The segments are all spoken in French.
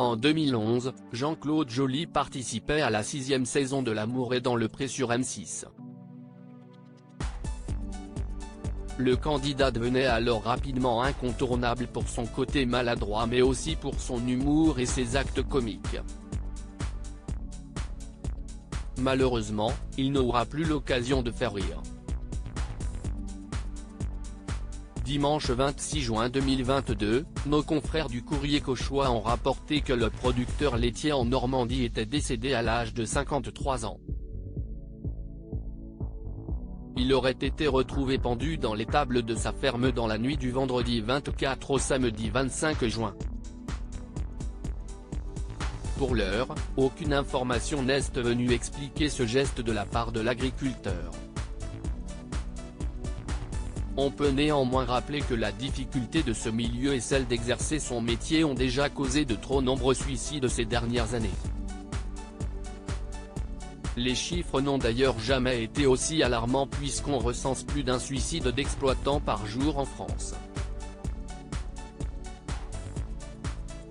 En 2011, Jean-Claude Joly participait à la 6e saison de L'amour est dans le pré sur M6. Le candidat devenait alors rapidement incontournable pour son côté maladroit mais aussi pour son humour et ses actes comiques. Malheureusement, il n'aura plus l'occasion de faire rire. Dimanche 26 juin 2022, nos confrères du Courrier Cauchois ont rapporté que le producteur laitier en Normandie était décédé à l'âge de 53 ans. Il aurait été retrouvé pendu dans l'étable de sa ferme dans la nuit du vendredi 24 au samedi 25 juin. Pour l'heure, aucune information n'est venue expliquer ce geste de la part de l'agriculteur. On peut néanmoins rappeler que la difficulté de ce milieu et celle d'exercer son métier ont déjà causé de trop nombreux suicides ces dernières années. Les chiffres n'ont d'ailleurs jamais été aussi alarmants puisqu'on recense plus d'un suicide d'exploitant par jour en France.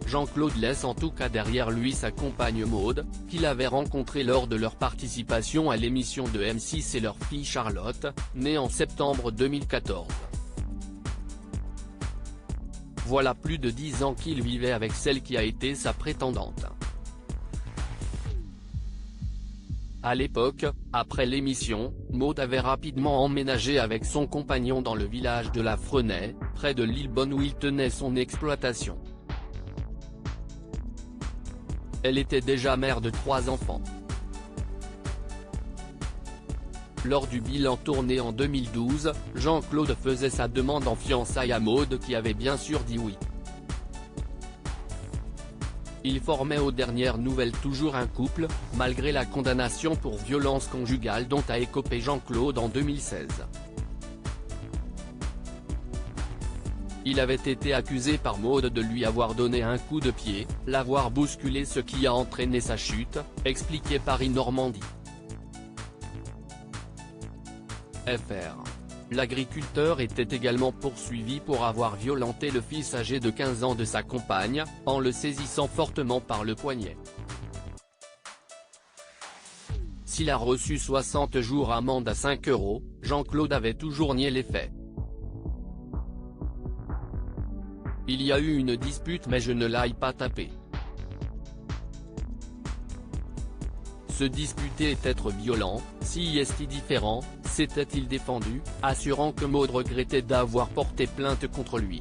Jean-Claude laisse en tout cas derrière lui sa compagne Maude, qu'il avait rencontrée lors de leur participation à l'émission de M6 et leur fille Charlotte, née en septembre 2014. Voilà plus de 10 ans qu'il vivait avec celle qui a été sa prétendante. À l'époque, après l'émission, Maude avait rapidement emménagé avec son compagnon dans le village de La Frenais, près de Lillebonne où il tenait son exploitation. Elle était déjà mère de 3 enfants. Lors du bilan tourné en 2012, Jean-Claude faisait sa demande en fiançailles à Maude qui avait bien sûr dit oui. Il formait aux dernières nouvelles toujours un couple, malgré la condamnation pour violence conjugale dont a écopé Jean-Claude en 2016. Il avait été accusé par Maude de lui avoir donné un coup de pied, l'avoir bousculé ce qui a entraîné sa chute, expliquait Paris Normandie. Fr. L'agriculteur était également poursuivi pour avoir violenté le fils âgé de 15 ans de sa compagne, en le saisissant fortement par le poignet. S'il a reçu 60 jours amende à 5 €, Jean-Claude avait toujours nié les faits. Il y a eu une dispute mais je ne l'aille pas taper. Se disputer est être violent, si est différent, s'était-il défendu, assurant que Maude regrettait d'avoir porté plainte contre lui.